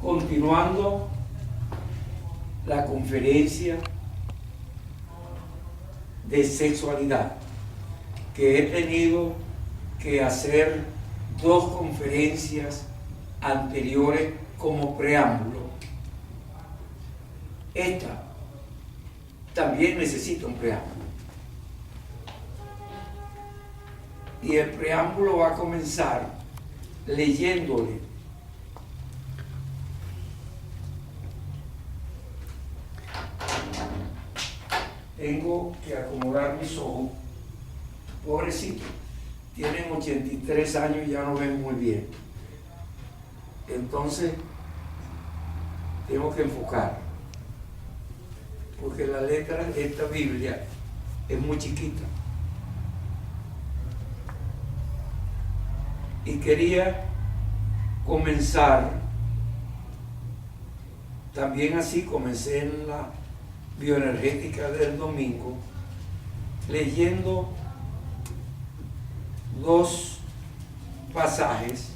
continuando la conferencia de sexualidad, que he tenido que hacer 2 conferencias anteriores como preámbulo. Esta también necesita un preámbulo. Y el preámbulo va a comenzar leyéndole tengo que acomodar mis ojos, pobrecito, tienen 83 años y ya no ven muy bien, entonces tengo que enfocar, porque la letra de esta Biblia es muy chiquita. Y quería comenzar, también así comencé en la bioenergética del domingo, leyendo 2 pasajes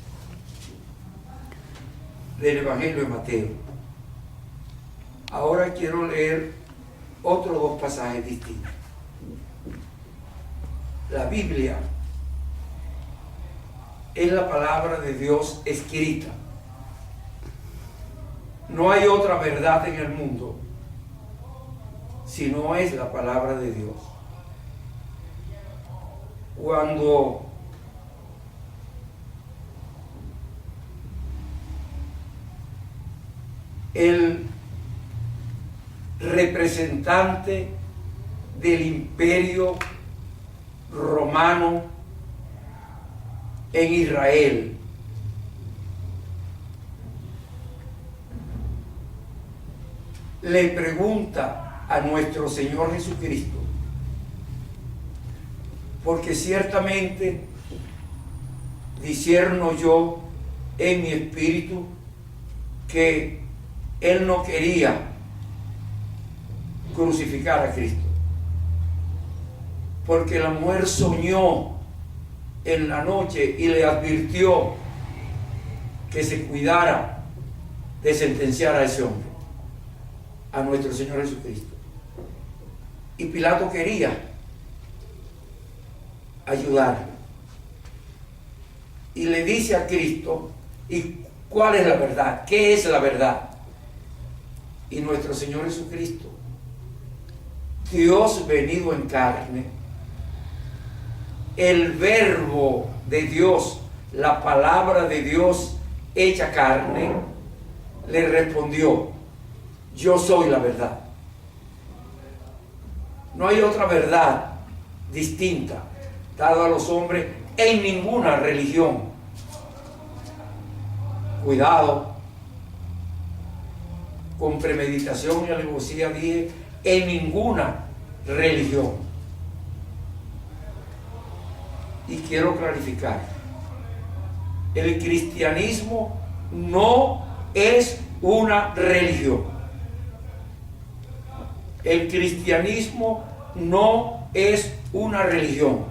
del Evangelio de Mateo. Ahora quiero leer otros 2 pasajes distintos. La Biblia es la palabra de Dios escrita. No hay otra verdad en el mundo si no es la palabra de Dios. Cuando el representante del imperio romano en Israel le pregunta a nuestro Señor Jesucristo, porque ciertamente discierno yo en mi espíritu que Él no quería crucificar a Cristo, porque la mujer soñó en la noche y le advirtió que se cuidara de sentenciar a ese hombre, a nuestro Señor Jesucristo. Y Pilato quería ayudarlo. Y le dice a Cristo, ¿y cuál es la verdad? ¿Qué es la verdad? Y nuestro Señor Jesucristo, Dios venido en carne, el verbo de Dios, la palabra de Dios hecha carne, le respondió, yo soy la verdad. No hay otra verdad distinta dada a los hombres en ninguna religión. Cuidado, con premeditación y alevosía dije, en ninguna religión. Y quiero clarificar, el cristianismo no es una religión. El cristianismo no es una religión.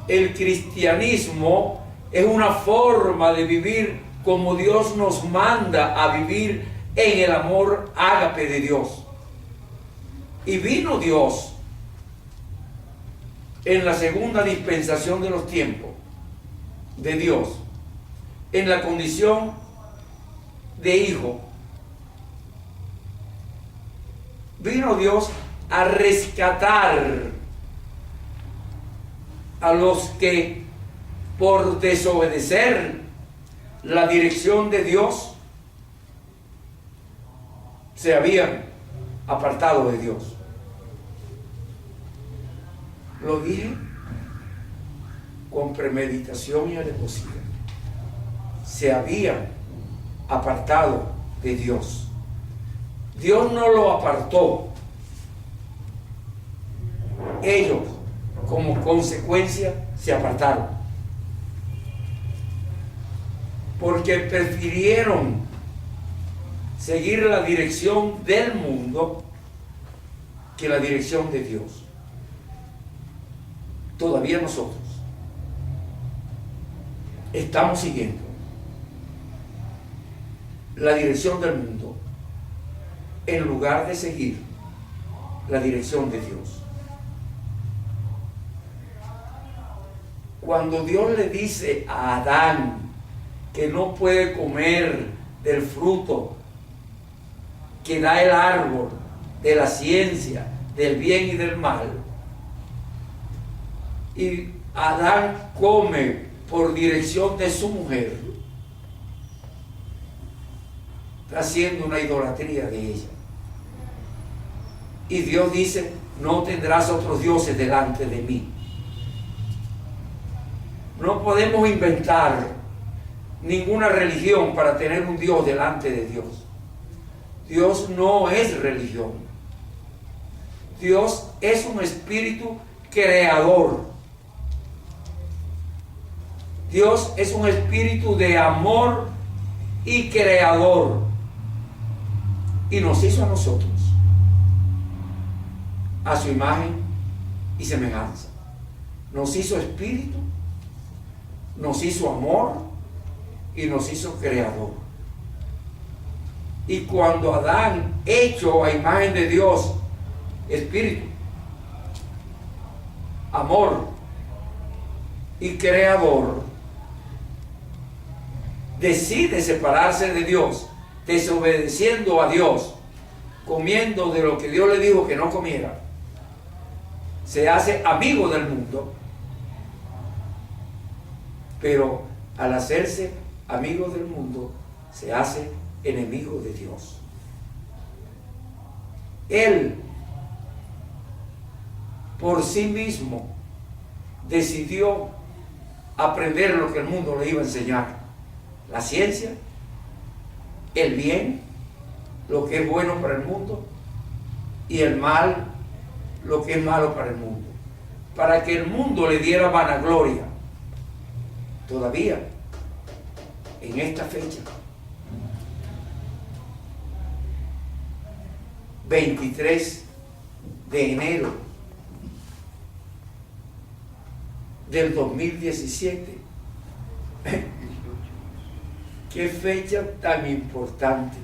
El cristianismo es una forma de vivir como Dios nos manda a vivir en el amor ágape de Dios. Y vino Dios en la segunda dispensación de los tiempos de Dios, en la condición de hijo. Vino Dios a rescatar a los que por desobedecer la dirección de Dios se habían apartado de Dios. Lo dije con premeditación y alevosía. Se habían apartado de Dios. Dios no lo apartó. Ellos, como consecuencia, se apartaron. Porque prefirieron seguir la dirección del mundo que la dirección de Dios. Todavía nosotros estamos siguiendo la dirección del mundo en lugar de seguir la dirección de Dios. Cuando Dios le dice a Adán que no puede comer del fruto que da el árbol de la ciencia del bien y del mal, y Adán come por dirección de su mujer, está haciendo una idolatría de ella. Y Dios dice: no tendrás otros dioses delante de mí. No podemos inventar ninguna religión para tener un Dios delante de Dios. Dios no es religión. Dios es un espíritu creador. Dios es un espíritu de amor y creador. Y nos hizo a nosotros a su imagen y semejanza. Nos hizo espíritu, nos hizo amor y nos hizo creador. Y cuando Adán, hecho a imagen de Dios, espíritu, amor y creador, decide separarse de Dios, desobedeciendo a Dios, comiendo de lo que Dios le dijo que no comiera, se hace amigo del mundo. Pero al hacerse amigo del mundo, se hace enemigo de Dios. Él, por sí mismo, decidió aprender lo que el mundo le iba a enseñar: la ciencia, el bien, lo que es bueno para el mundo, y el mal, lo que es malo para el mundo, para que el mundo le diera vanagloria. Todavía, en esta fecha, 23 de enero del 2017, qué fecha tan importante.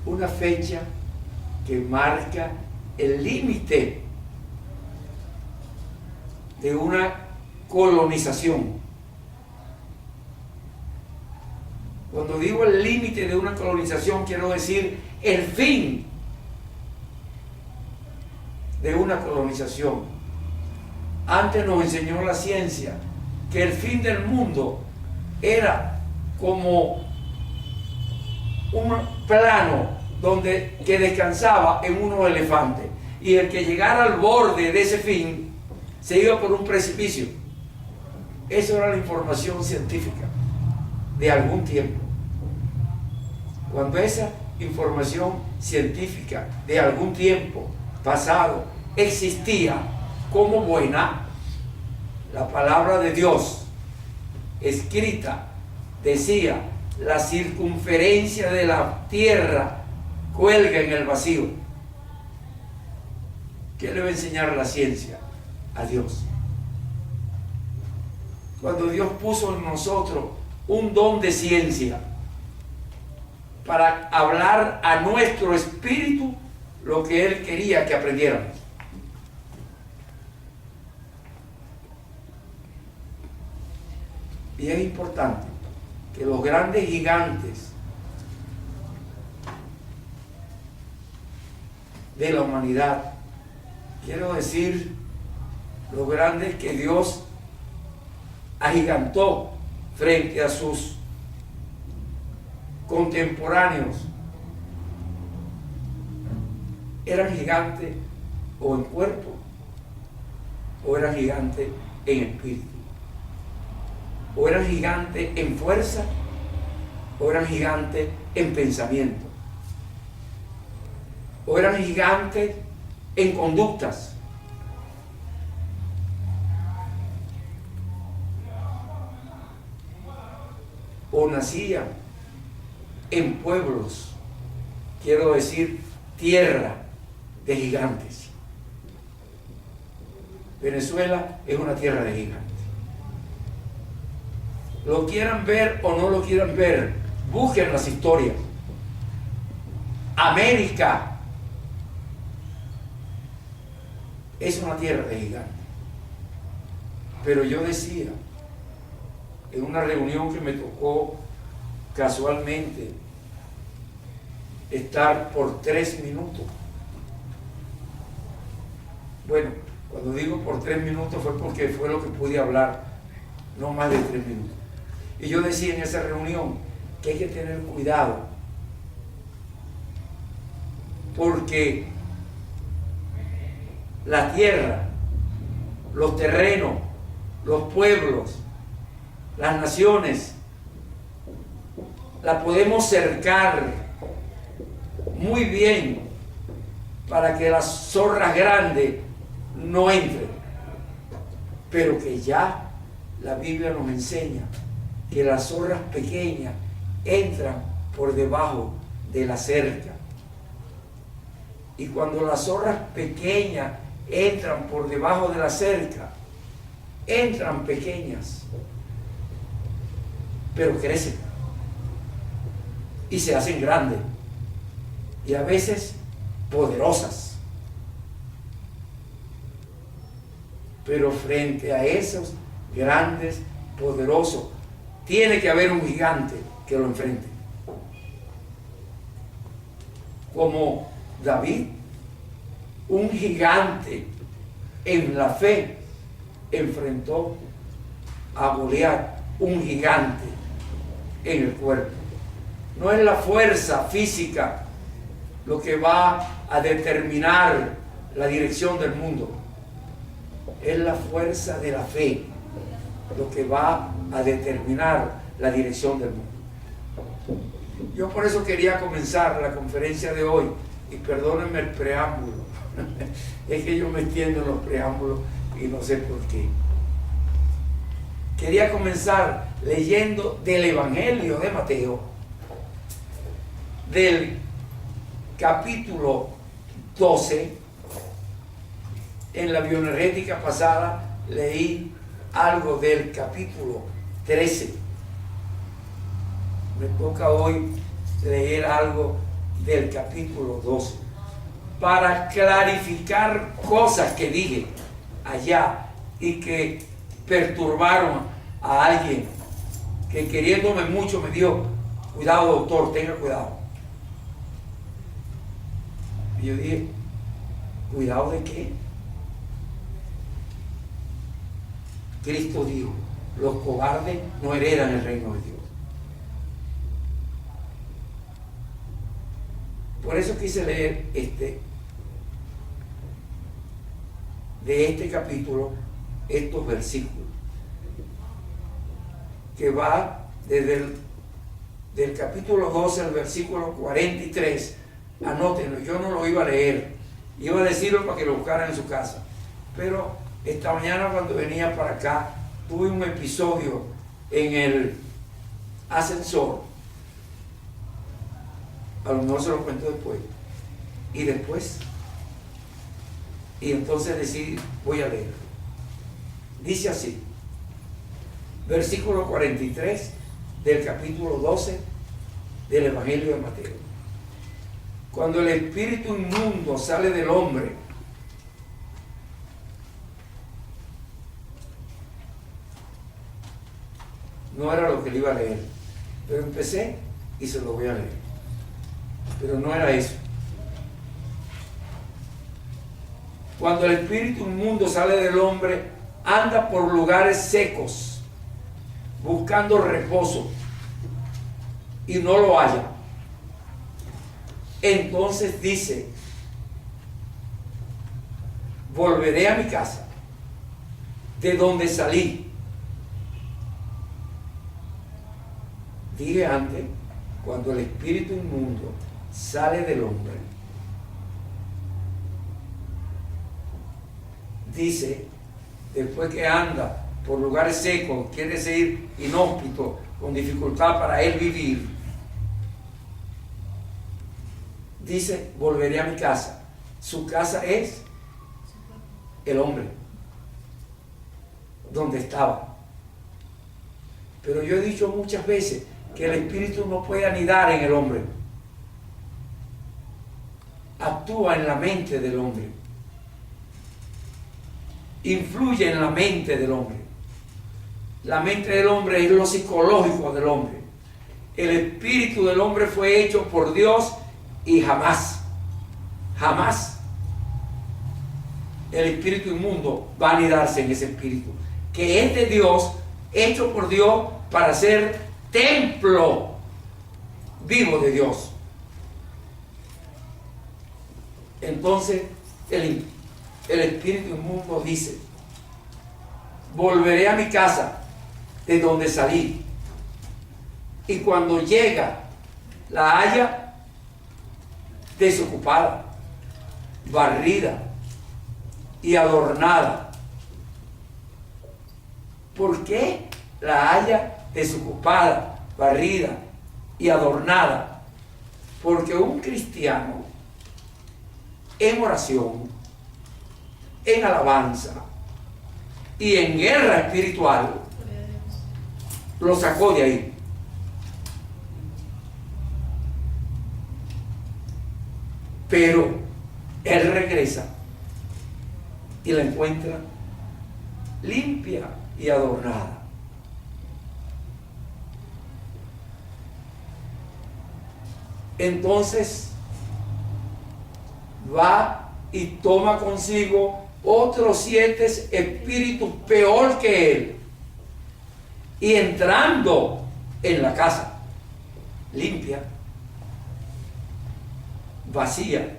Una fecha que marca el límite de una colonización. Cuando digo el límite de una colonización, quiero decir el fin de una colonización. Antes nos enseñó la ciencia que el fin del mundo era como un plano que descansaba en unos elefantes, y el que llegara al borde de ese fin se iba por un precipicio. Eso era la información científica de algún tiempo. Cuando esa información científica de algún tiempo pasado existía como buena, la palabra de Dios escrita decía: la circunferencia de la tierra cuelga en el vacío. ¿Qué le va a enseñar la ciencia a Dios? Cuando Dios puso en nosotros un don de ciencia para hablar a nuestro espíritu lo que Él quería que aprendiéramos. Y es importante que los grandes gigantes de la humanidad, quiero decir, los grandes que Dios agigantó frente a sus contemporáneos, eran gigantes o en cuerpo, o eran gigantes en espíritu, o eran gigantes en fuerza, o eran gigantes en pensamiento, o eran gigantes en conductas. O nacían en pueblos, quiero decir, tierra de gigantes. Venezuela es una tierra de gigantes. Lo quieran ver o no lo quieran ver, busquen las historias. América es una tierra de gigantes. Pero yo decía, en una reunión que me tocó casualmente estar por 3 minutos. Bueno, cuando digo por 3 minutos fue porque fue lo que pude hablar, no más de 3 minutos. Y yo decía en esa reunión que hay que tener cuidado, porque la tierra, los terrenos, los pueblos, las naciones, la podemos cercar muy bien para que las zorras grandes no entren, pero que ya la Biblia nos enseña que las zorras pequeñas entran por debajo de la cerca. Y cuando las zorras pequeñas entran por debajo de la cerca, entran pequeñas, pero crecen y se hacen grandes y a veces poderosas. Pero frente a esos grandes, poderosos, tiene que haber un gigante que lo enfrente. Como David, un gigante en la fe enfrentó a Goliat, un gigante en el cuerpo. No es la fuerza física lo que va a determinar la dirección del mundo. Es la fuerza de la fe lo que va a determinar la dirección del mundo. Yo por eso quería comenzar la conferencia de hoy, y perdónenme el preámbulo, es que yo me extiendo en los preámbulos y no sé por qué. Quería comenzar leyendo del Evangelio de Mateo, del capítulo 12. En la bioenergética pasada leí algo del capítulo 13. Me toca hoy leer algo del capítulo 12 para clarificar cosas que dije allá y que perturbaron a alguien que, queriéndome mucho, me dijo: cuidado, doctor, tenga cuidado. Y yo dije: ¿cuidado de qué? Cristo dijo: los cobardes no heredan el reino de Dios. Por eso quise leer de este capítulo, estos versículos, que va desde del capítulo 12 al versículo 43. Anótenlo, yo no lo iba a leer, iba a decirlo para que lo buscaran en su casa, pero esta mañana cuando venía para acá tuve un episodio en el ascensor. A lo mejor se lo cuento después. Y entonces decidí, voy a leer. Dice así, versículo 43 del capítulo 12 del Evangelio de Mateo. Cuando el espíritu inmundo sale del hombre, no era lo que le iba a leer, pero empecé y se lo voy a leer. Pero no era eso. Cuando el espíritu inmundo sale del hombre, anda por lugares secos, buscando reposo, y no lo halla. Entonces dice: volveré a mi casa, de donde salí. Dije antes, cuando el espíritu inmundo sale del hombre, dice, después que anda por lugares secos, quiere decir inhóspitos, con dificultad para él vivir, dice: volveré a mi casa. Su casa es el hombre, donde estaba. Pero yo he dicho muchas veces que el Espíritu no puede anidar en el hombre. Actúa en la mente del hombre. Influye en la mente del hombre. La mente del hombre es lo psicológico del hombre. El espíritu del hombre fue hecho por Dios y jamás el espíritu inmundo va a anidarse en ese espíritu, que es de Dios, hecho por Dios para ser templo vivo de Dios. Entonces el espíritu inmundo dice: volveré a mi casa de donde salí, y cuando llega la haya desocupada, barrida y adornada. ¿Por qué la haya desocupada, barrida y adornada? Porque un cristiano en oración, en alabanza y en guerra espiritual lo sacó de ahí. Pero él regresa y la encuentra limpia y adornada. Entonces va y toma consigo otros 7 espíritus peor que él, y entrando en la casa limpia, vacía,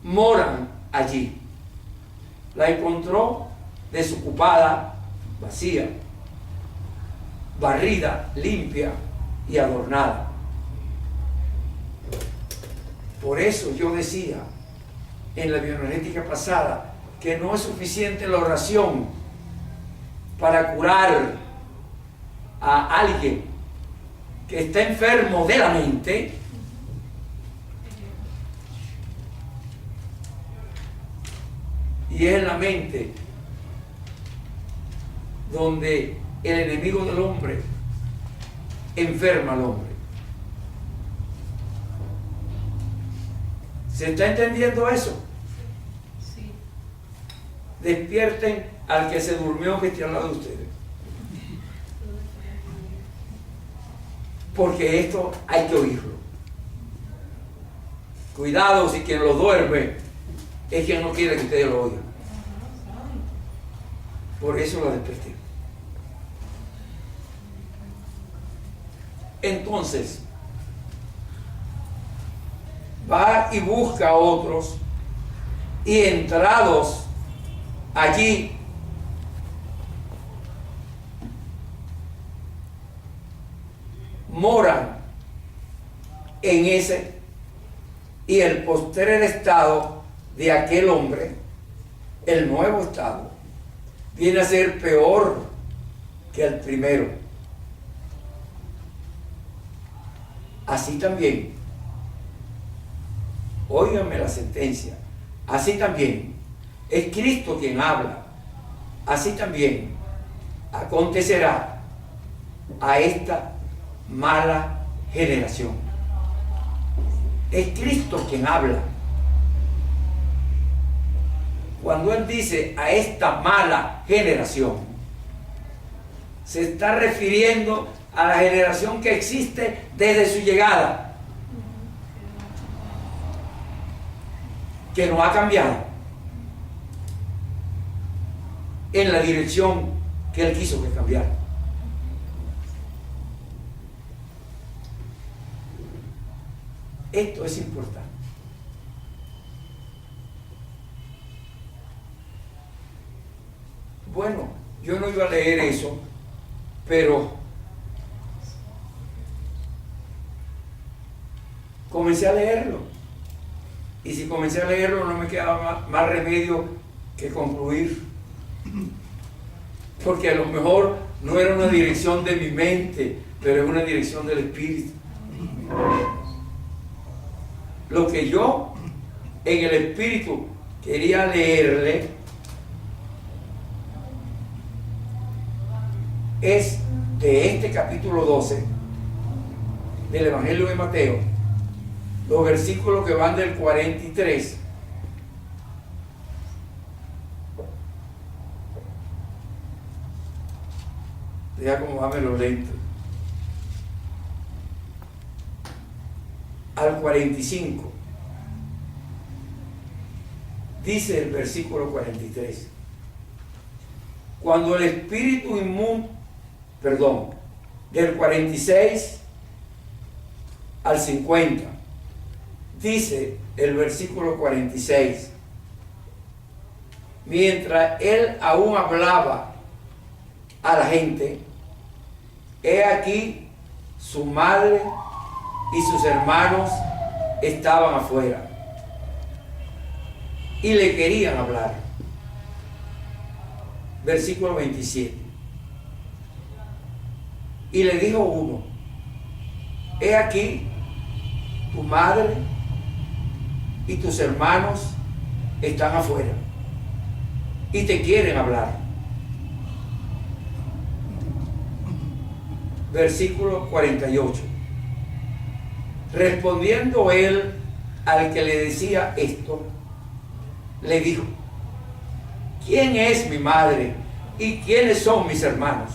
moran allí. La encontró desocupada, vacía, barrida, limpia y adornada. Por eso yo decía en la bioenergética pasada que no es suficiente la oración para curar a alguien que está enfermo de la mente, y es en la mente donde el enemigo del hombre enferma al hombre. ¿Se está entendiendo eso? Sí. Despierten al que se durmió que esté al lado de ustedes. Porque esto hay que oírlo. Cuidado si quien lo duerme es quien no quiere que ustedes lo oigan. Por eso lo desperté. Entonces, va y busca a otros, y entrados allí moran en ese, y el postrer estado de aquel hombre, el nuevo estado, viene a ser peor que el primero. Así también, óiganme la sentencia, así también es Cristo quien habla, así también acontecerá a esta mala generación. Es Cristo quien habla. Cuando Él dice a esta mala generación, se está refiriendo a la generación que existe desde su llegada, que no ha cambiado en la dirección que Él quiso que cambiara. Esto es importante. Bueno, yo no iba a leer eso, pero comencé a leerlo. Y si comencé a leerlo, no me quedaba más remedio que concluir. Porque a lo mejor no era una dirección de mi mente, pero es una dirección del Espíritu. Lo que yo en el Espíritu quería leerle es de este capítulo 12 del Evangelio de Mateo, los versículos que van del 43 deja acomodarme los lentes al 45. Dice el versículo 43: cuando el espíritu inmundo, del 46 al 50, dice el versículo 46: mientras él aún hablaba a la gente, he aquí su madre y sus hermanos estaban afuera y le querían hablar. Versículo 27: y le dijo uno: he aquí tu madre y tus hermanos están afuera y te quieren hablar. Versículo 48: respondiendo él al que le decía esto, le dijo: ¿quién es mi madre y quiénes son mis hermanos?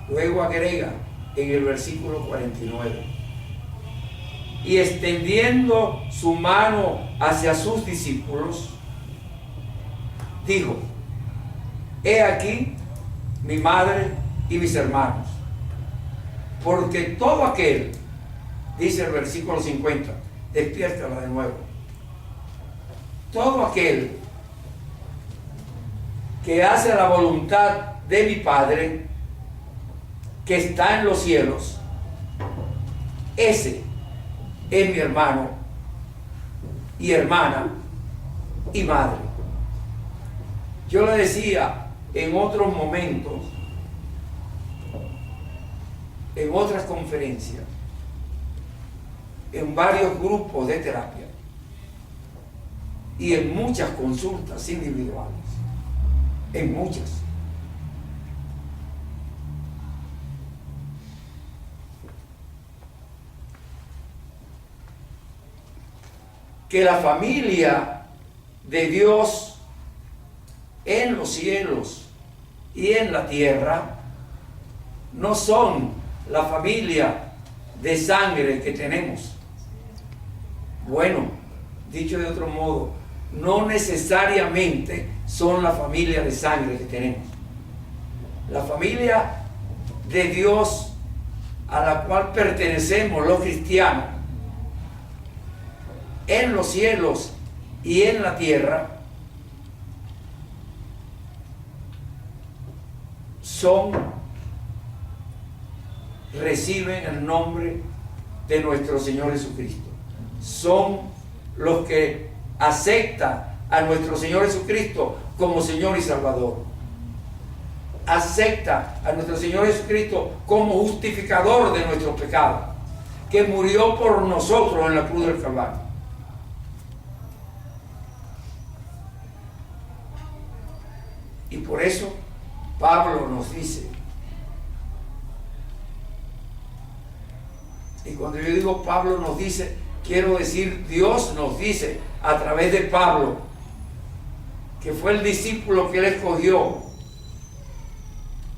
Luego agrega en el versículo 49: y extendiendo su mano hacia sus discípulos, dijo: he aquí mi madre y mis hermanos. Porque todo aquel, dice el versículo 50, despiértala de nuevo, todo aquel que hace la voluntad de mi Padre que está en los cielos, ese es mi hermano y hermana y madre. Yo le decía en otros momentos, en otras conferencias, en varios grupos de terapia y en muchas consultas individuales, en muchas, que la familia de Dios en los cielos y en la tierra no son la familia de sangre que tenemos. Bueno, dicho de otro modo, no necesariamente son la familia de sangre que tenemos. La familia de Dios a la cual pertenecemos los cristianos en los cielos y en la tierra reciben el nombre de nuestro Señor Jesucristo. Son los que aceptan a nuestro Señor Jesucristo como Señor y Salvador. Acepta a nuestro Señor Jesucristo como justificador de nuestros pecados, que murió por nosotros en la cruz del Calvario. Y por eso Pablo nos dice, y cuando yo digo Pablo nos dice, quiero decir Dios nos dice a través de Pablo, que fue el discípulo que él escogió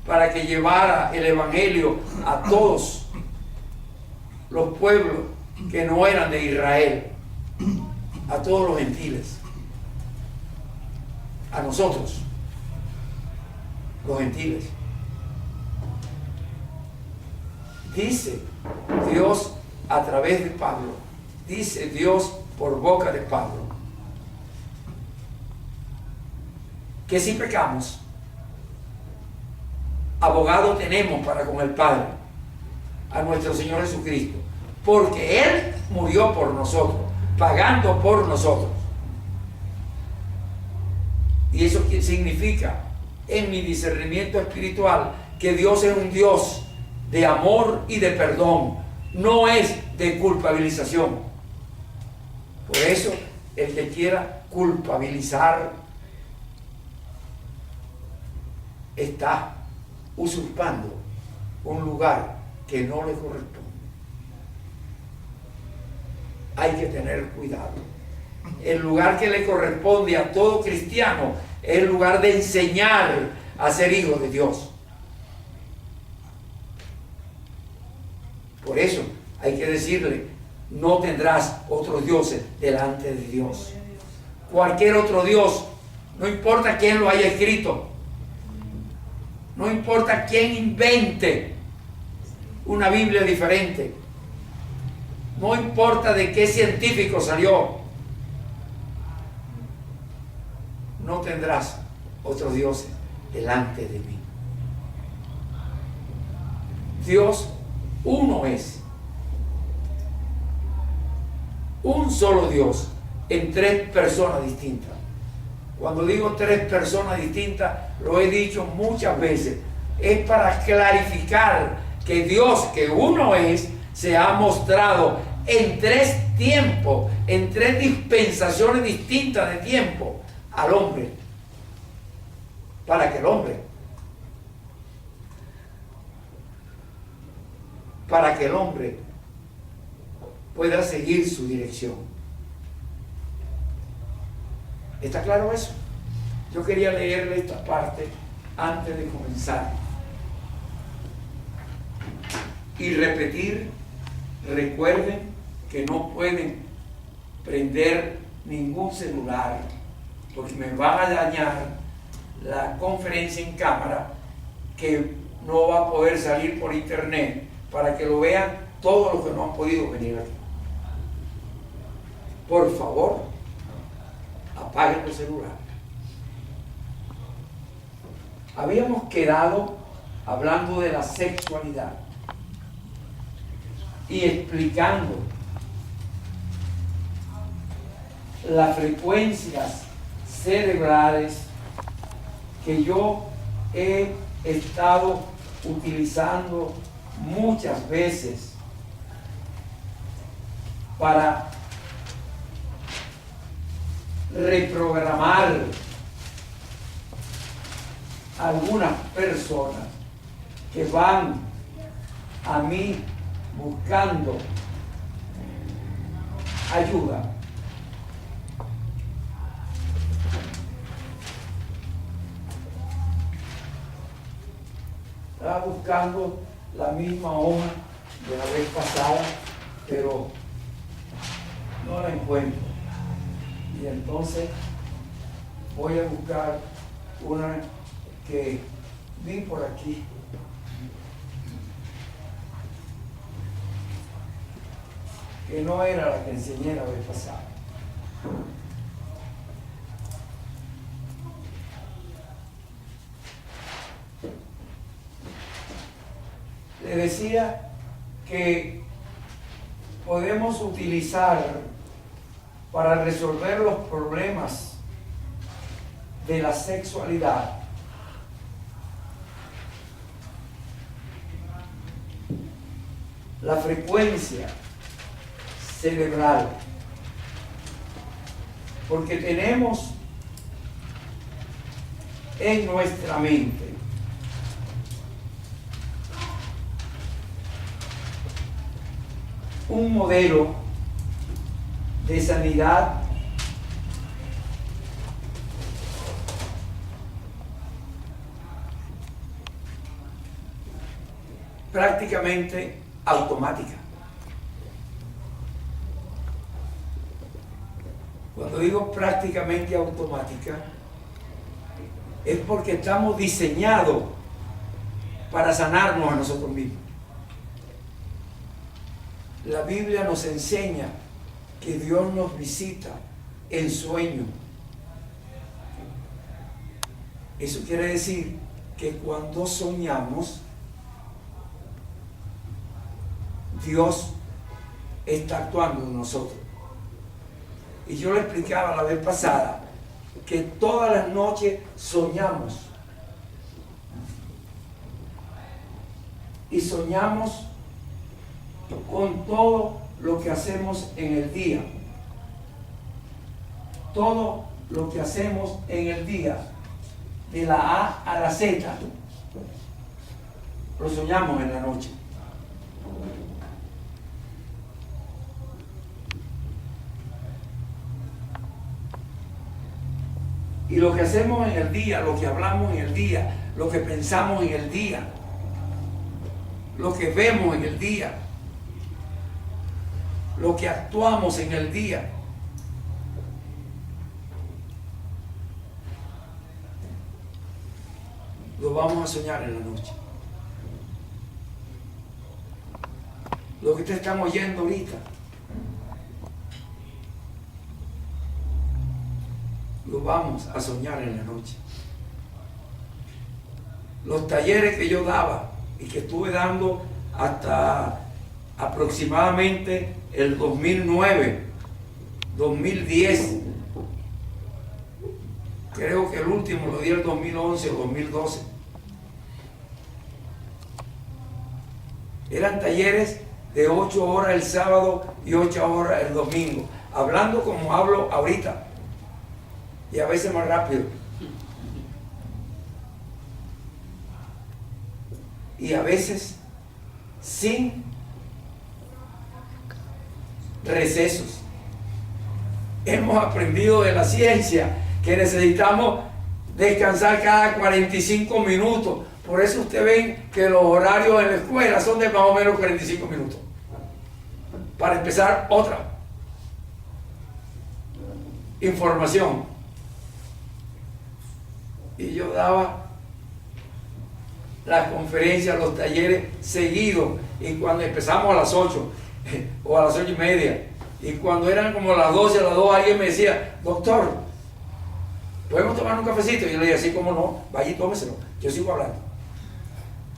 para que llevara el evangelio a todos los pueblos que no eran de Israel, a todos los gentiles, a nosotros, los gentiles. Dice Dios a través de Pablo, dice Dios por boca de Pablo, que si pecamos, abogado tenemos para con el Padre, a nuestro Señor Jesucristo, porque Él murió por nosotros, pagando por nosotros. Y eso significa, en mi discernimiento espiritual, que Dios es un Dios de amor y de perdón, no es de culpabilización. Por eso, el que quiera culpabilizar está usurpando un lugar que no le corresponde. Hay que tener cuidado. El lugar que le corresponde a todo cristiano es el lugar de enseñar a ser hijo de Dios. Por eso hay que decirle: no tendrás otros dioses delante de Dios. Cualquier otro Dios, no importa quién lo haya escrito, no importa quién invente una Biblia diferente, no importa de qué científico salió, no tendrás otros dioses delante de mí. Dios uno es, un solo Dios en tres personas distintas. Cuando digo tres personas distintas, lo he dicho muchas veces, es para clarificar que Dios, que uno es, se ha mostrado en tres tiempos, en tres dispensaciones distintas de tiempo al hombre, para que el hombre pueda seguir su dirección. ¿Está claro eso? Yo quería leerle esta parte antes de comenzar y repetir. Recuerden que no pueden prender ningún celular porque me van a dañar la conferencia en cámara, que no va a poder salir por internet para que lo vean todos los que no han podido venir aquí. Por favor, apaguen el celular. Habíamos quedado hablando de la sexualidad y explicando las frecuencias cerebrales que yo he estado utilizando muchas veces para reprogramar a algunas personas que van a mí buscando ayuda. Estaba buscando la misma hoja de la vez pasada, pero no la encuentro. Y entonces voy a buscar una que vi por aquí. Que no era la que enseñé la vez pasada. Le decía que podemos utilizar para resolver los problemas de la sexualidad la frecuencia cerebral, porque tenemos en nuestra mente un modelo de sanidad prácticamente automática. Cuando digo prácticamente automática, es porque estamos diseñados para sanarnos a nosotros mismos. La Biblia nos enseña que Dios nos visita en sueño. Eso quiere decir que cuando soñamos, Dios está actuando en nosotros. Y yo le explicaba la vez pasada que todas las noches soñamos. Y soñamos con todo lo que hacemos en el día. Todo lo que hacemos en el día de la A a la Z, lo soñamos en la noche. Y lo que hacemos en el día, lo que hablamos en el día, lo que pensamos en el día, lo que vemos en el día, lo que actuamos en el día, lo vamos a soñar en la noche. Lo que ustedes están oyendo ahorita, lo vamos a soñar en la noche. Los talleres que yo daba y que estuve dando hasta aproximadamente el 2009, 2010, creo que el último lo di el 2011 o 2012. Eran talleres de 8 horas el sábado y 8 horas el domingo, hablando como hablo ahorita, y a veces más rápido. Y a veces sin recesos. Hemos aprendido de la ciencia que necesitamos descansar cada 45 minutos. Por eso usted ven que los horarios en la escuela son de más o menos 45 minutos. Para empezar otra información. Y yo daba las conferencias, los talleres seguidos. Y cuando empezamos a las 8 o a las 8:30, y cuando eran como las 12, a las 2, alguien me decía, doctor, ¿podemos tomar un cafecito? Y yo le dije, así como no, vaya y tómeselo, yo sigo hablando.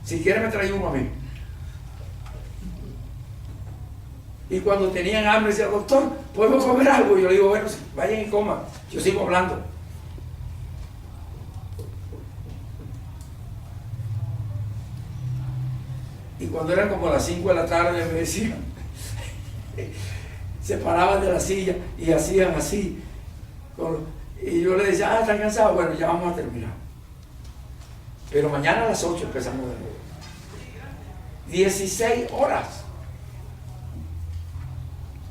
Si quiere me trae uno a mí. Y cuando tenían hambre, decía, doctor, ¿podemos comer algo? Y yo le digo, bueno, vayan y coman, yo sigo hablando. Y cuando eran como las 5 de la tarde me decían, se paraban de la silla y hacían así. Y yo le decía, ¿están cansados? Bueno, ya vamos a terminar. Pero mañana a las 8 empezamos de nuevo. 16 horas.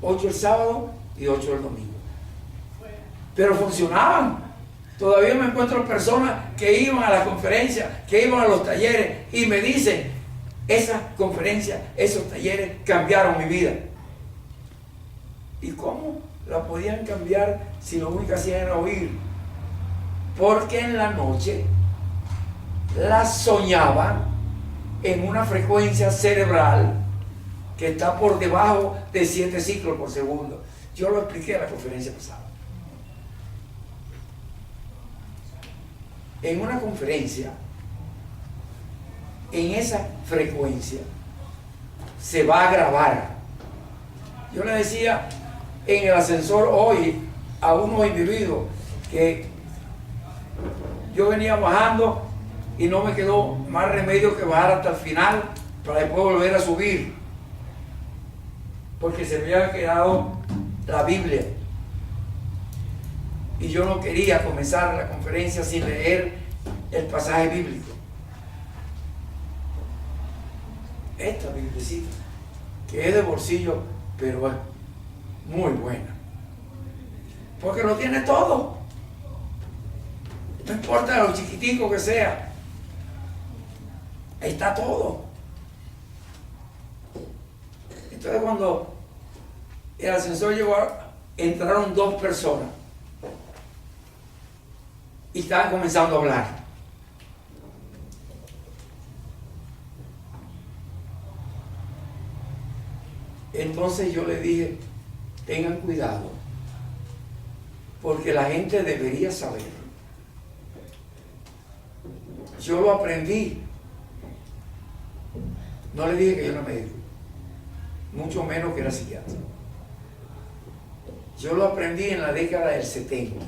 8 el sábado y 8 el domingo. Pero funcionaban. Todavía me encuentro personas que iban a la conferencia, que iban a los talleres y me dicen, esa conferencia, esos talleres cambiaron mi vida. ¿Y cómo la podían cambiar si lo único que hacían era oír? Porque en la noche la soñaban en una frecuencia cerebral que está por debajo de 7 ciclos por segundo. Yo lo expliqué en la conferencia pasada. En una conferencia, en esa frecuencia, se va a grabar. Yo le decía en el ascensor hoy a unos individuos que yo venía bajando y no me quedó más remedio que bajar hasta el final para después volver a subir, porque se me había quedado la Biblia y yo no quería comenzar la conferencia sin leer el pasaje bíblico. Esta biblicita, que es de bolsillo, pero es muy buena, porque lo tiene todo. No importa lo chiquitico que sea, ahí está todo. Entonces cuando el ascensor llegó, entraron 2 personas y estaban comenzando a hablar. Entonces yo le dije, tengan cuidado, porque la gente debería saber. Yo lo aprendí. No le dije que yo era médico, mucho menos que era psiquiatra. Yo lo aprendí en la década del 70,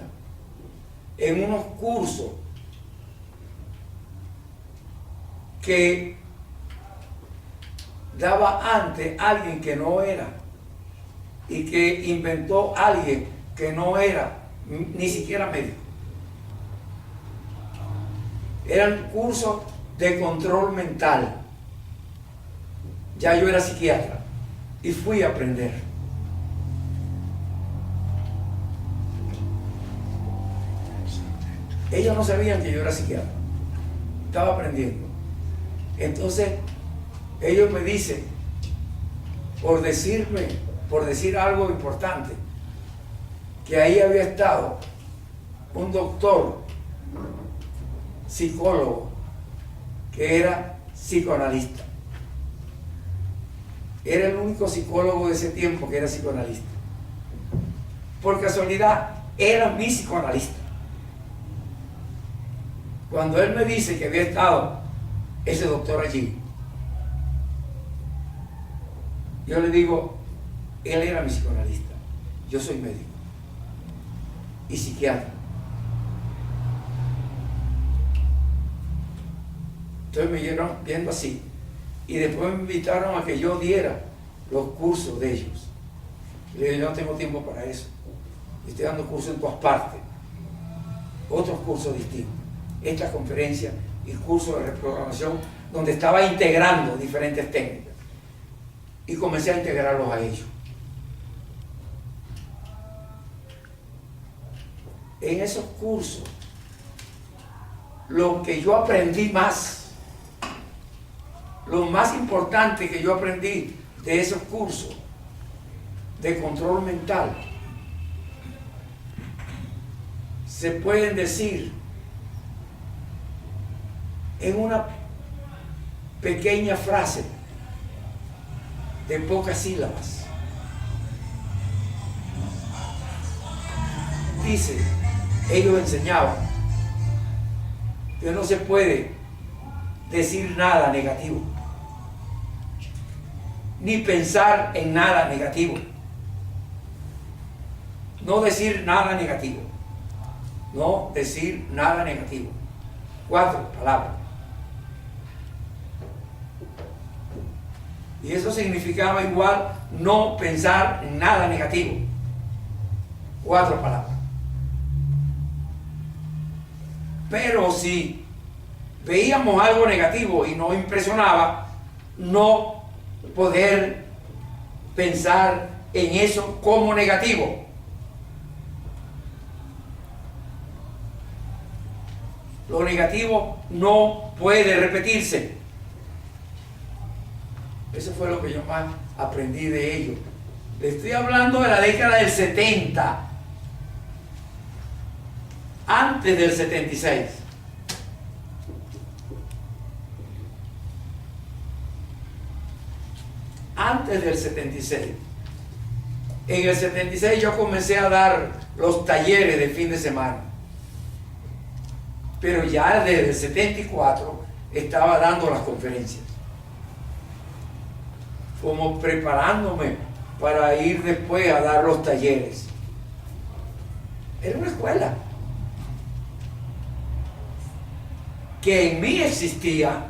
en unos cursos que daba antes alguien que no era, y que inventó alguien que no era ni siquiera médico. Eran cursos de control mental. Ya yo era psiquiatra y fui a aprender. Ellos no sabían que yo era psiquiatra. Estaba aprendiendo. Entonces, ellos me dicen, por decir algo importante, que ahí había estado un doctor psicólogo que era psicoanalista. Era el único psicólogo de ese tiempo que era psicoanalista. Por casualidad, era mi psicoanalista. Cuando él me dice que había estado ese doctor allí, yo le digo, él era mi psicoanalista, yo soy médico y psiquiatra. Entonces me llegaron viendo así y después me invitaron a que yo diera los cursos de ellos. Y le digo, yo no tengo tiempo para eso, estoy dando cursos en todas partes, otros cursos distintos, esta conferencia y cursos de reprogramación donde estaba integrando diferentes técnicas y comencé a integrarlos a ellos. En esos cursos, lo que yo aprendí más, lo más importante que yo aprendí de esos cursos de control mental, se pueden decir en una pequeña frase de pocas sílabas. Dice, ellos enseñaban que no se puede decir nada negativo, ni pensar en nada negativo. No decir nada negativo. No decir nada negativo. 4 palabras. Y eso significaba igual no pensar en nada negativo. 4 palabras. Pero si veíamos algo negativo y nos impresionaba, no poder pensar en eso como negativo. Lo negativo no puede repetirse. Eso fue lo que yo más aprendí de ellos. Le estoy hablando de la década del 70, antes del 76. Antes del 76. En el 76 yo comencé a dar los talleres de fin de semana. Pero ya desde el 74 estaba dando las conferencias. Como preparándome para ir después a dar los talleres. Era una escuela que en mí existía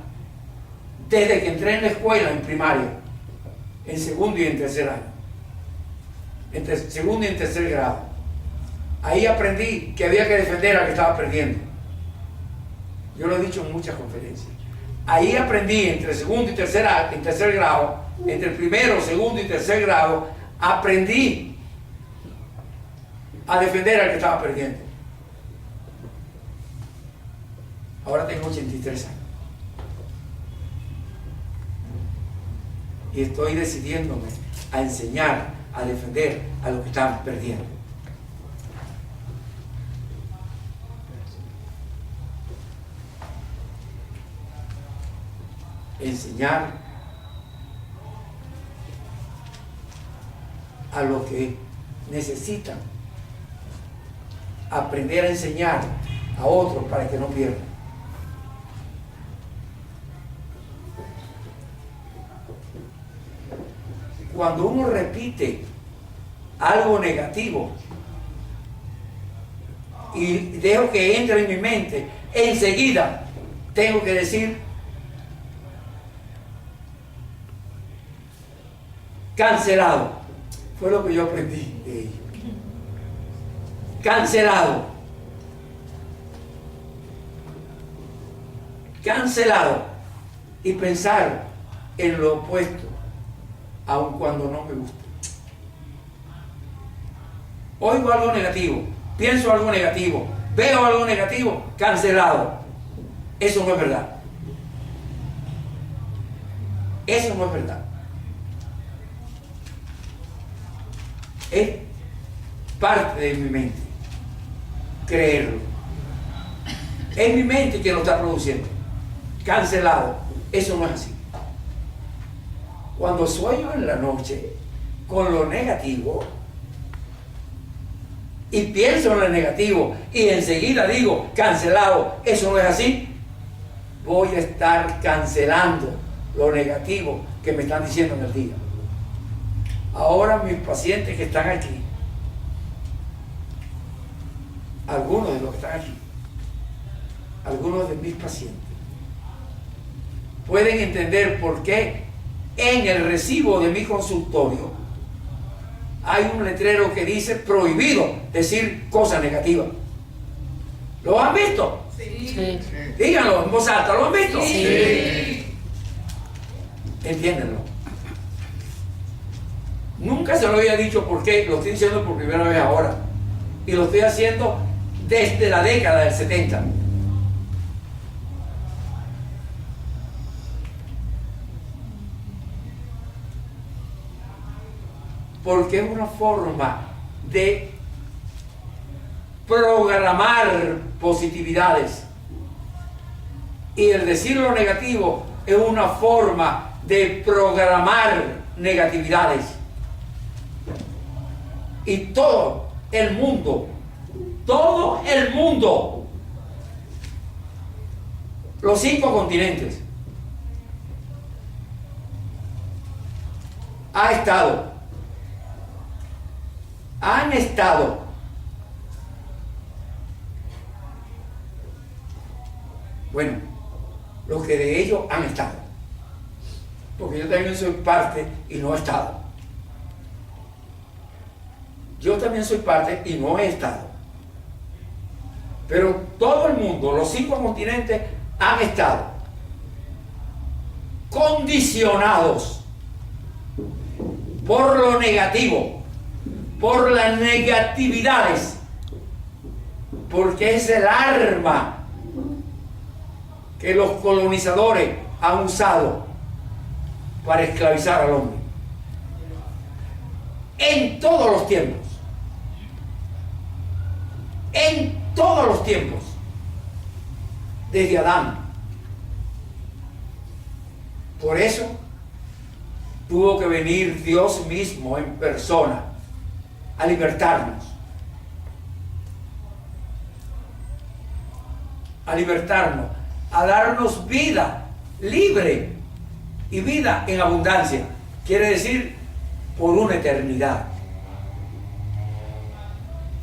desde que entré en la escuela en primaria, en segundo y en tercer año, en segundo y en tercer grado. Ahí aprendí que había que defender al que estaba perdiendo. Yo lo he dicho en muchas conferencias. Ahí aprendí entre segundo y tercer grado, entre el primero, segundo y tercer grado, aprendí a defender al que estaba perdiendo. Ahora tengo 83 años. Y estoy decidiéndome a enseñar, a defender a los que están perdiendo. Enseñar a los que necesitan aprender a enseñar a otros para que no pierdan. Cuando uno repite algo negativo y dejo que entre en mi mente, enseguida tengo que decir cancelado. Fue lo que yo aprendí de ellos. Cancelado. cancelado y pensar en lo opuesto, aun cuando no me gusta. Oigo algo negativo, pienso algo negativo, veo algo negativo, cancelado. Eso no es verdad. Eso no es verdad. Es parte de mi mente creerlo. Es mi mente que lo está produciendo. Cancelado. Eso no es así. Cuando sueño en la noche con lo negativo y pienso en lo negativo y enseguida digo cancelado, eso no es así, voy a estar cancelando lo negativo que me están diciendo en el día. Ahora mis pacientes que están aquí, algunos de los que están aquí, algunos de mis pacientes, pueden entender por qué en el recibo de mi consultorio hay un letrero que dice prohibido decir cosas negativas. ¿Lo han visto? Sí. Díganlo en voz alta, ¿lo han visto? Sí. Entiéndenlo. Nunca se lo había dicho porque lo estoy diciendo por primera vez ahora. Y lo estoy haciendo desde la década del 70. Porque es una forma de programar positividades. Y el decir lo negativo es una forma de programar negatividades. Y todo el mundo, los 5 continentes, han estado bueno, los que de ellos han estado, porque yo también soy parte y no he estado. Yo también soy parte y no he estado. Pero todo el mundo, los 5 continentes, han estado condicionados por lo negativo, por las negatividades, porque es el arma que los colonizadores han usado para esclavizar al hombre. En todos los tiempos. En todos los tiempos. Desde Adán. Por eso tuvo que venir Dios mismo en persona a libertarnos. A libertarnos, a darnos vida libre y vida en abundancia. Quiere decir, por una eternidad.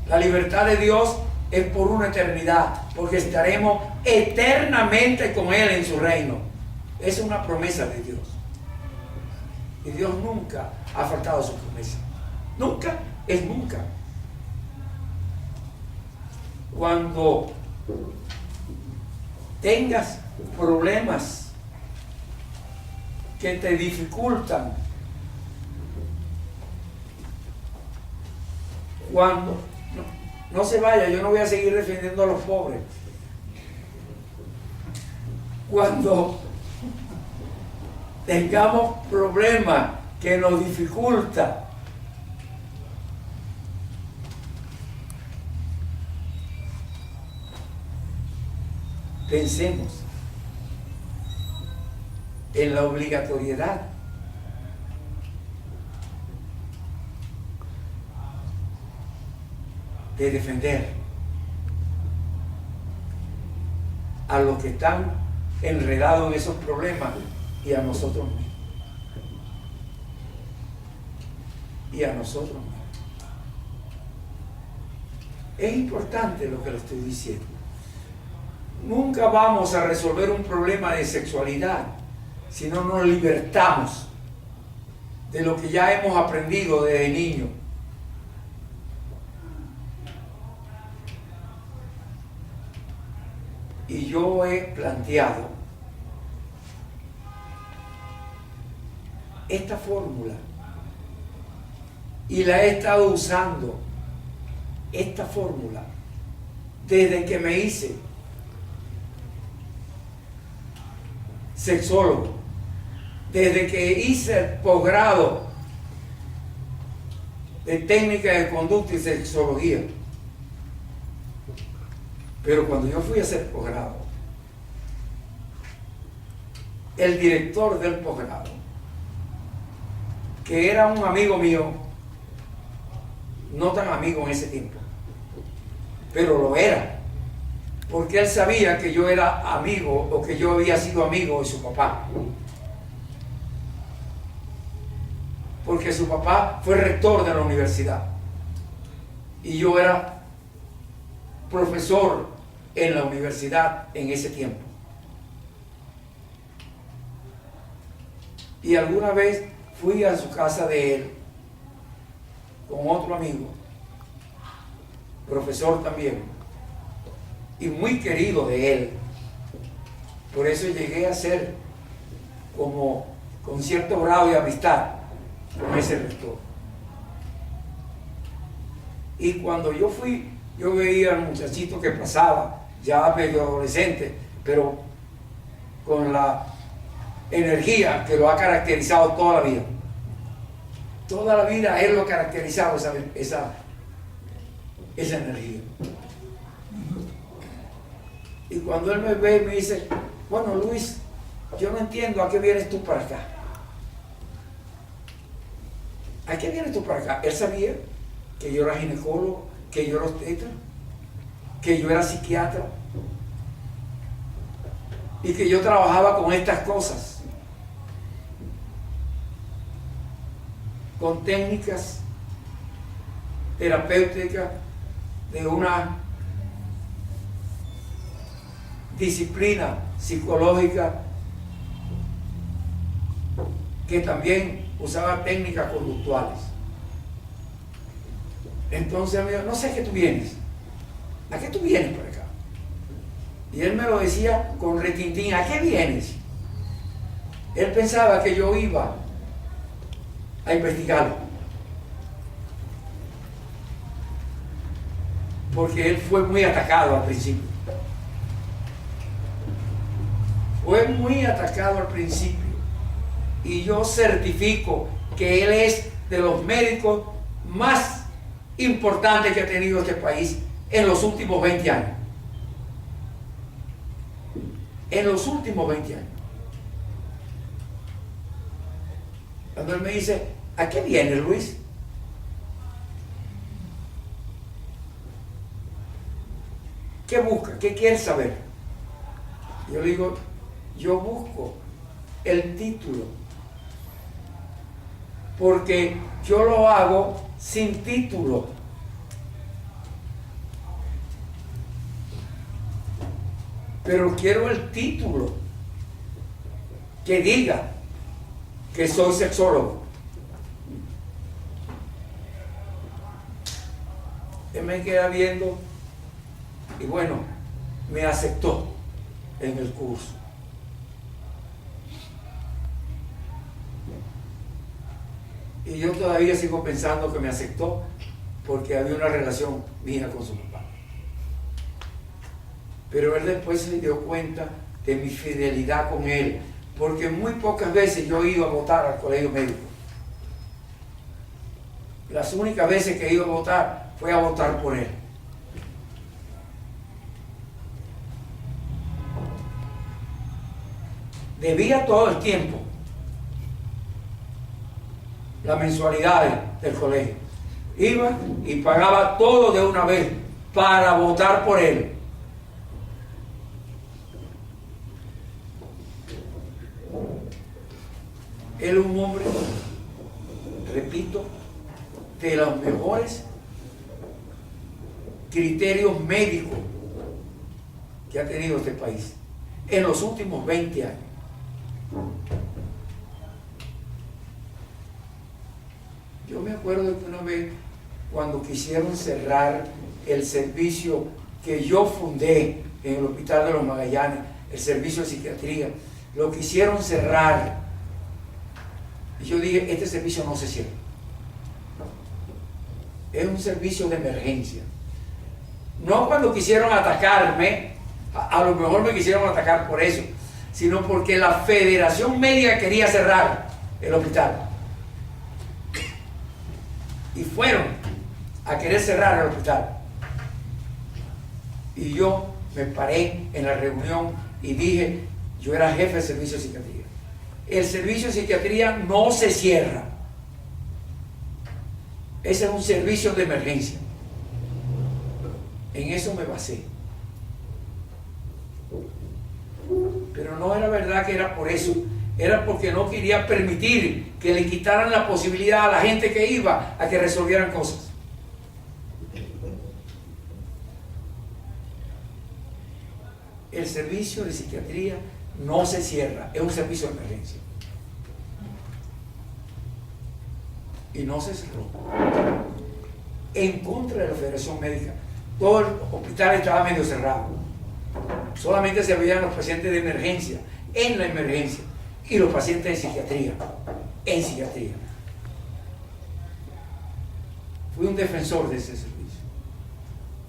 La libertad de Dios es por una eternidad, porque estaremos eternamente con Él en su reino. Es una promesa de Dios. Y Dios nunca ha faltado a su promesa. Nunca es nunca. Cuando tengas problemas que te dificultan, cuando no se vaya, yo no voy a seguir defendiendo a los pobres. Cuando tengamos problemas que nos dificultan, pensemos en la obligatoriedad de defender a los que están enredados en esos problemas y a nosotros mismos. Y a nosotros mismos. Es importante lo que le estoy diciendo. Nunca vamos a resolver un problema de sexualidad si no nos libertamos de lo que ya hemos aprendido desde niño. Y yo he planteado esta fórmula y la he estado usando, esta fórmula, desde que me hice sexólogo, desde que hice el posgrado de técnica de conducta y sexología. Pero cuando yo fui a hacer posgrado, el director del posgrado, que era un amigo mío, no tan amigo en ese tiempo, pero lo era, porque él sabía que yo era amigo o que yo había sido amigo de su papá. Porque su papá fue rector de la universidad y yo era profesor en la universidad en ese tiempo. Y alguna vez fui a su casa de él con otro amigo, profesor también, y muy querido de él. Por eso llegué a ser como con cierto grado de amistad con ese rector. Y cuando yo fui, yo veía al muchachito que pasaba, ya medio adolescente, pero con la energía que lo ha caracterizado toda la vida. Toda la vida él lo ha caracterizado esa energía. Y cuando él me ve, me dice, bueno, Luis, yo no entiendo a qué vienes tú para acá. ¿A qué vienes tú para acá? Él sabía que yo era ginecólogo, que yo era obstetra, que yo era psiquiatra y que yo trabajaba con estas cosas, con técnicas terapéuticas de una disciplina psicológica que también usaba técnicas conductuales. Entonces me dijo, no sé a qué tú vienes. ¿A qué tú vienes por acá? Y él me lo decía con retintín, ¿a qué vienes? Él pensaba que yo iba a investigarlo. Porque él fue muy atacado al principio. Fue muy atacado al principio. Y yo certifico que él es de los médicos más importantes que ha tenido este país en los últimos 20 años. En los últimos 20 años. Cuando él me dice, ¿a qué viene, Luis? ¿Qué busca? ¿Qué quiere saber? Yo le digo, yo busco el título, porque yo lo hago sin título. Pero quiero el título que diga que soy sexólogo. Él me queda viendo y bueno, me aceptó en el curso. Y yo todavía sigo pensando que me aceptó porque había una relación mía con su papá. Pero él después se dio cuenta de mi fidelidad con él, porque muy pocas veces yo he ido a votar al colegio médico. Las únicas veces que he ido a votar fue a votar por él. Debía todo el tiempo las mensualidades del colegio. Iba y pagaba todo de una vez para votar por él. Él es un hombre, repito, de los mejores criterios médicos que ha tenido este país en los últimos 20 años. Yo me acuerdo de que una vez, cuando quisieron cerrar el servicio que yo fundé en el Hospital de los Magallanes, el servicio de psiquiatría, lo quisieron cerrar Y yo dije, este servicio no se cierra. Es un servicio de emergencia. No cuando quisieron atacarme, a lo mejor me quisieron atacar por eso, sino porque la Federación Médica quería cerrar el hospital. Y fueron a querer cerrar el hospital. Y yo me paré en la reunión y dije, yo era jefe de servicio de psiquiatría. El servicio de psiquiatría no se cierra. Ese es un servicio de emergencia. En eso me basé. Pero no era verdad que era por eso. Era porque no quería permitir que le quitaran la posibilidad a la gente que iba a que resolvieran cosas. El servicio de psiquiatría no se cierra, es un servicio de emergencia. Y no se cerró. En contra de la Federación Médica, todo el hospital estaba medio cerrado. Solamente se veían los pacientes de emergencia, en la emergencia, y los pacientes de psiquiatría, en psiquiatría. Fui un defensor de ese servicio,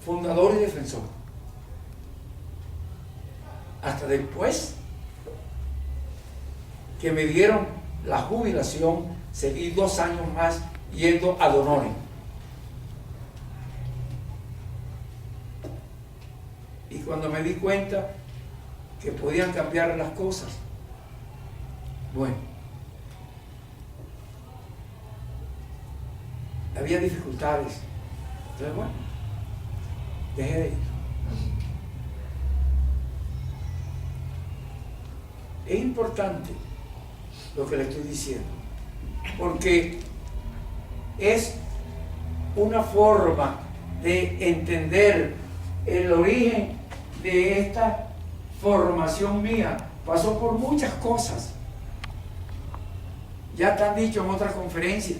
fundador y defensor. Hasta después que me dieron la jubilación, seguí 2 años más yendo ad honorem. Y cuando me di cuenta que podían cambiar las cosas, bueno, había dificultades. Entonces, bueno, dejé de ir. Es importante lo que le estoy diciendo, porque es una forma de entender el origen de esta formación mía. Pasó por muchas cosas. Ya te han dicho en otras conferencias,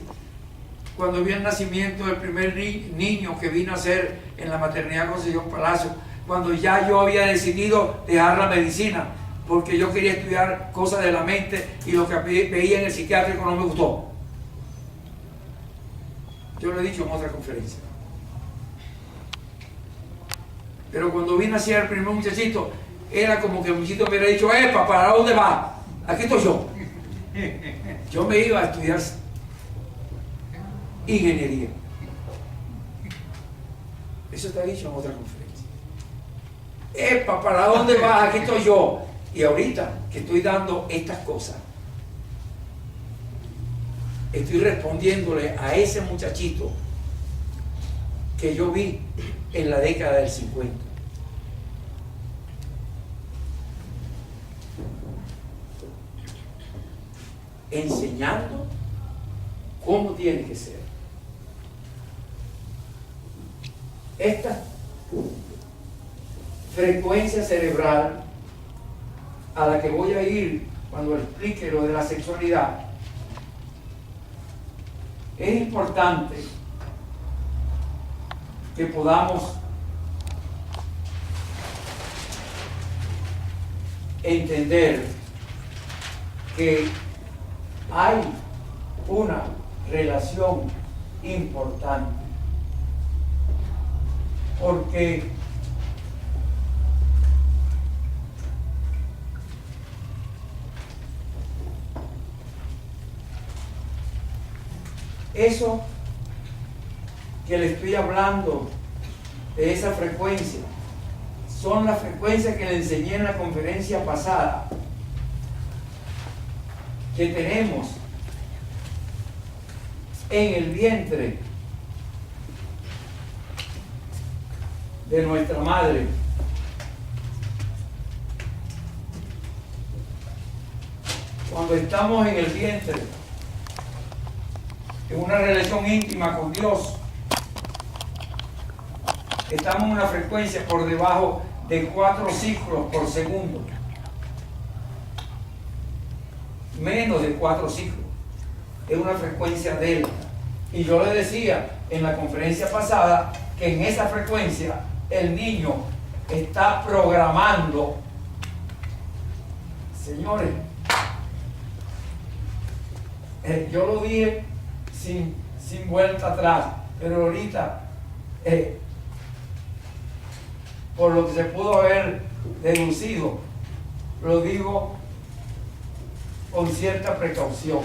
cuando vi el nacimiento del primer niño que vino a ser en la maternidad Concepción Palacio, cuando ya yo había decidido dejar la medicina, porque yo quería estudiar cosas de la mente y lo que veía en el psiquiátrico no me gustó. Yo lo he dicho en otra conferencia. Pero cuando vine a ser el primer muchachito, era como que el muchachito me hubiera dicho, ¡epa, para dónde va! Aquí estoy yo. Yo me iba a estudiar ingeniería. Eso está dicho en otra conferencia. ¡Epa, para dónde vas! Aquí estoy yo. Y ahorita que estoy dando estas cosas, estoy respondiéndole a ese muchachito que yo vi en la década del 50. Enseñando cómo tiene que ser. Esta frecuencia cerebral a la que voy a ir cuando explique lo de la sexualidad, es importante que podamos entender que hay una relación importante, porque eso que le estoy hablando de esa frecuencia son las frecuencias que le enseñé en la conferencia pasada, que tenemos en el vientre de nuestra madre. Cuando estamos en el vientre, en una relación íntima con Dios, estamos en una frecuencia por debajo de 4 ciclos por segundo. Menos de 4 ciclos. Es una frecuencia delta. Y yo le decía en la conferencia pasada que en esa frecuencia el niño está programando. Señores, Yo lo dije sin vuelta atrás, pero ahorita, por lo que se pudo haber deducido, lo digo con cierta precaución.